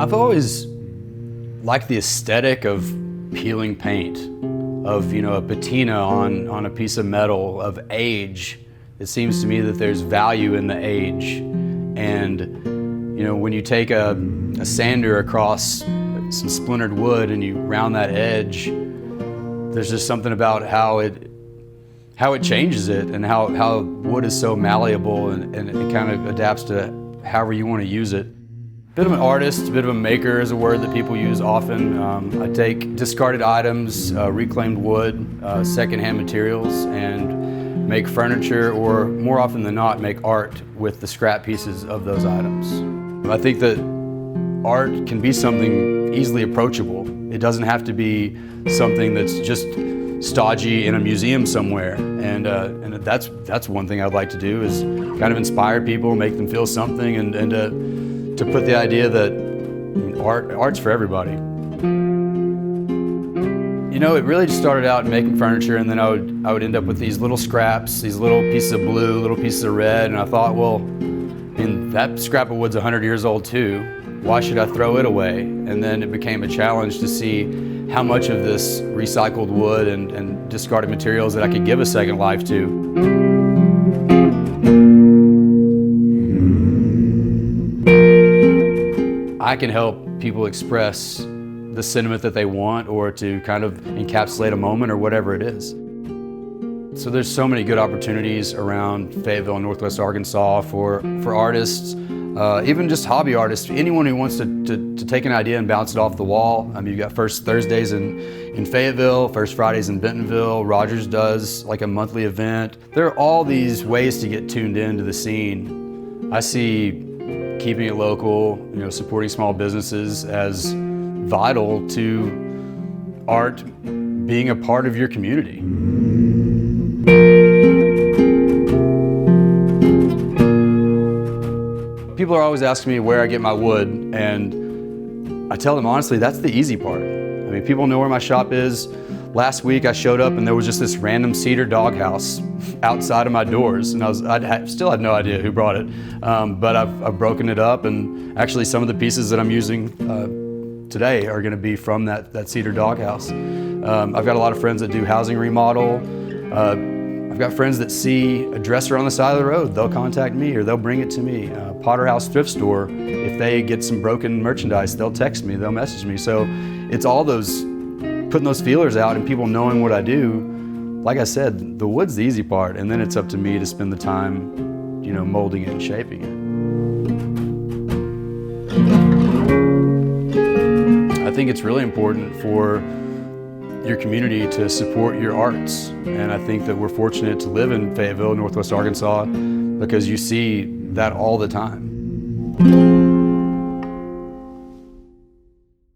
I've always liked the aesthetic of peeling paint, of a patina on a piece of metal, of age. It seems to me that there's value in the age. And when you take a sander across some splintered wood and you round that edge, there's just something about how it changes it, and how wood is so malleable and it kind of adapts to however you want to use it. Bit of an artist, a bit of a maker is a word that people use often. I take discarded items, reclaimed wood, secondhand materials, and make furniture, or more often than not, make art with the scrap pieces of those items. I think that art can be something easily approachable. It doesn't have to be something that's just stodgy in a museum somewhere. And that's one thing I'd like to do, is kind of inspire people, make them feel something, and to put the idea that art's for everybody. It really just started out making furniture, and then I would end up with these little scraps, these little pieces of blue, little pieces of red, and I thought, well, that scrap of wood's 100 years old too. Why should I throw it away? And then it became a challenge to see how much of this recycled wood and discarded materials that I could give a second life to. I can help people express the sentiment that they want, or to kind of encapsulate a moment or whatever it is. So there's so many good opportunities around Fayetteville and Northwest Arkansas for artists, even just hobby artists, anyone who wants to take an idea and bounce it off the wall. You've got First Thursdays in Fayetteville, First Fridays in Bentonville, Rogers does like a monthly event. There are all these ways to get tuned into the scene. I see keeping it local, supporting small businesses as vital to art being a part of your community. People are always asking me where I get my wood, and I tell them honestly, that's the easy part. People know where my shop is. Last week I showed up and there was just this random cedar doghouse outside of my doors, and I still had no idea who brought it, but I've broken it up, and actually some of the pieces that I'm using today are going to be from that cedar doghouse. I've got a lot of friends that do housing remodel. I've got friends that see a dresser on the side of the road. They'll contact me or they'll bring it to me. Potter House thrift store, if they get some broken merchandise, they'll text me, they'll message me. So it's all putting those feelers out and people knowing what I do. Like I said, the wood's the easy part, and then it's up to me to spend the time, molding it and shaping it. I think it's really important for your community to support your arts, and I think that we're fortunate to live in Fayetteville, Northwest Arkansas, because you see that all the time.